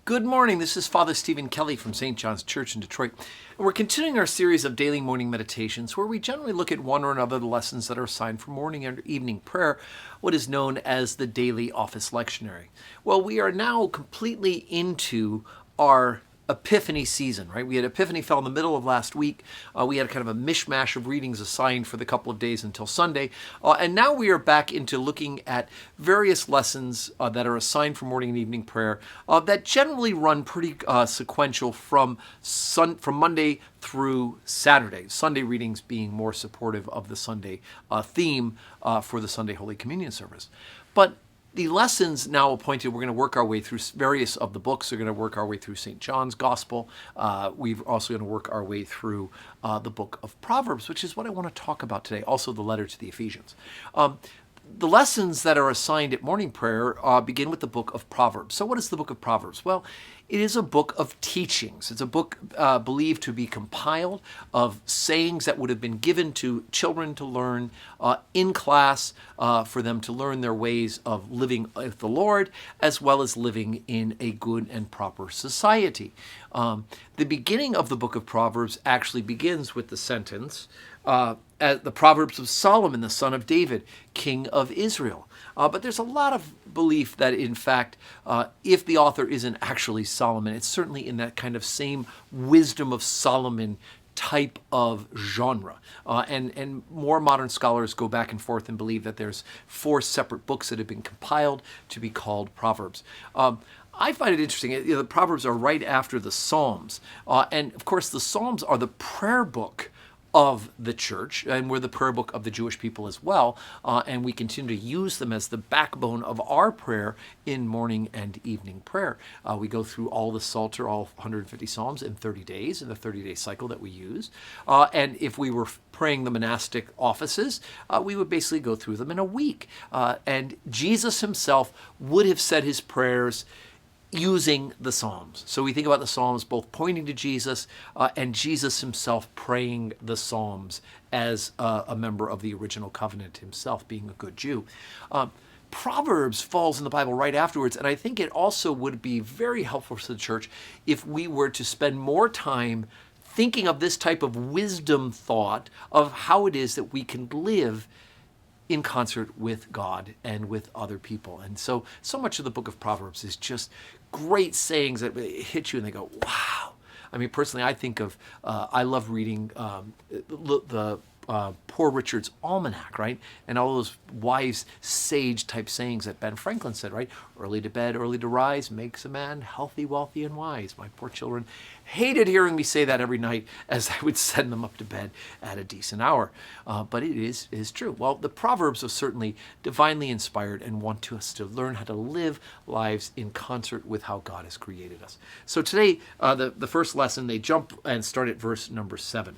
Good morning. This is Father Stephen Kelly from St. John's Church in Detroit. And we're continuing our series of daily morning meditations where we generally look at one or another of the lessons that are assigned for morning and evening prayer, what is known as the daily office lectionary. Well, we are now completely into our Epiphany season, right? We had Epiphany fell in the middle of last week. We had kind of a mishmash of readings assigned for the couple of days until Sunday. And now we are back into looking at various lessons that are assigned for morning and evening prayer that generally run pretty sequential from Monday through Saturday. Sunday readings being more supportive of the Sunday theme for the Sunday Holy Communion service. But the lessons now appointed, we're going to work our way through various of the books. We're going to work our way through St. John's Gospel. We're also going to work our way through the Book of Proverbs, which is what I want to talk about today, also the letter to the Ephesians. The lessons that are assigned at morning prayer begin with the Book of Proverbs. So what is the Book of Proverbs? Well, it is a book of teachings. It's a book believed to be compiled of sayings that would have been given to children to learn in class for them to learn their ways of living with the Lord as well as living in a good and proper society. The beginning of the Book of Proverbs actually begins with the sentence, the Proverbs of Solomon, the son of David, king of Israel. But there's a lot of belief that, in fact, if the author isn't actually Solomon, it's certainly in that kind of same wisdom of Solomon type of genre. And more modern scholars go back and forth and believe that there's 4 separate books that have been compiled to be called Proverbs. I find it interesting. The Proverbs are right after the Psalms. And, of course, the Psalms are the prayer book of the church, and we're the prayer book of the Jewish people as well, and we continue to use them as the backbone of our prayer in morning and evening prayer. We go through all the Psalter, all 150 Psalms in 30 days, in the 30-day cycle that we use, and if we were praying the monastic offices, we would basically go through them in a week, and Jesus himself would have said his prayers using the Psalms. So we think about the Psalms both pointing to Jesus and Jesus himself praying the Psalms as a member of the original covenant himself, being a good Jew. Proverbs falls in the Bible right afterwards, and I think it also would be very helpful to the church if we were to spend more time thinking of this type of wisdom thought of how it is that we can live in concert with God and with other people. And so much of the Book of Proverbs is just great sayings that hit you and they go, wow. I mean, personally, I think of, I love reading the Poor Richard's Almanac, right? And all those wise sage type sayings that Ben Franklin said, right? Early to bed, early to rise makes a man healthy, wealthy, and wise. My poor children hated hearing me say that every night as I would send them up to bed at a decent hour. But it is true. Well, the Proverbs are certainly divinely inspired and want us to learn how to live lives in concert with how God has created us. So today, the first lesson, they jump and start at verse number 7.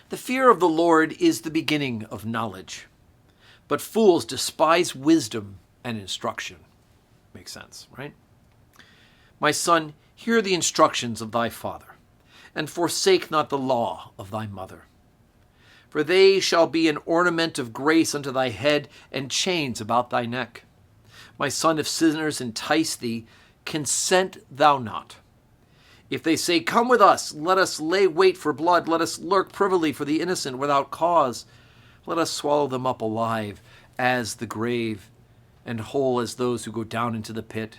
The fear of the Lord is the beginning of knowledge, but fools despise wisdom and instruction. Makes sense, right? My son, hear the instructions of thy father, and forsake not the law of thy mother. For they shall be an ornament of grace unto thy head, and chains about thy neck. My son, if sinners entice thee, consent thou not. If they say, come with us, let us lay wait for blood, let us lurk privily for the innocent without cause. Let us swallow them up alive as the grave, and whole as those who go down into the pit.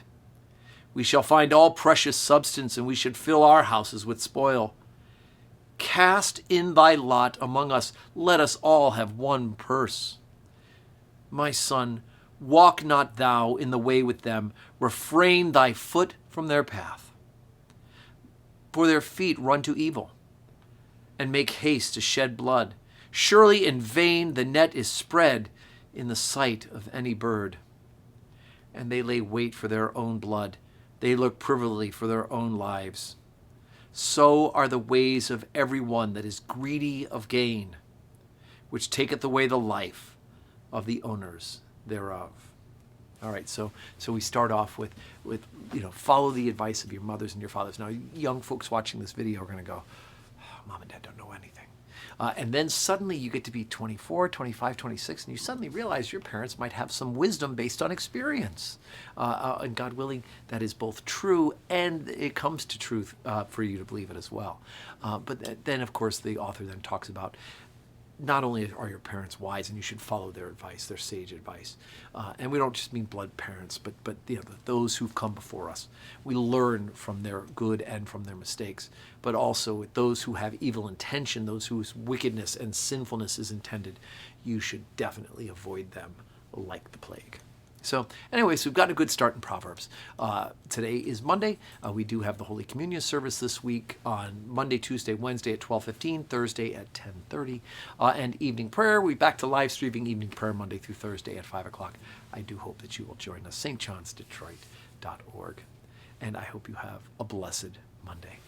We shall find all precious substance, and we should fill our houses with spoil. Cast in thy lot among us, let us all have one purse. My son, walk not thou in the way with them, refrain thy foot from their path. For their feet run to evil, and make haste to shed blood. Surely in vain the net is spread in the sight of any bird. And they lay wait for their own blood. They look privily for their own lives. So are the ways of every one that is greedy of gain, which taketh away the life of the owners thereof. All right, so we start off with follow the advice of your mothers and your fathers. Now, young folks watching this video are going to go, oh, Mom and Dad don't know anything. And then suddenly you get to be 24, 25, 26, and you suddenly realize your parents might have some wisdom based on experience. And God willing, that is both true and it comes to truth for you to believe it as well. But then, of course, the author then talks about not only are your parents wise and you should follow their advice, their sage advice, and we don't just mean blood parents, but those who've come before us. We learn from their good and from their mistakes, but also with those who have evil intention, those whose wickedness and sinfulness is intended, you should definitely avoid them like the plague. So anyways, we've gotten a good start in Proverbs. Today is Monday. We do have the Holy Communion service this week on Monday, Tuesday, Wednesday at 12:15, Thursday at 10:30. And evening prayer, we're back to live streaming evening prayer Monday through Thursday at 5 o'clock. I do hope that you will join us, stjohnsdetroit.org. And I hope you have a blessed Monday.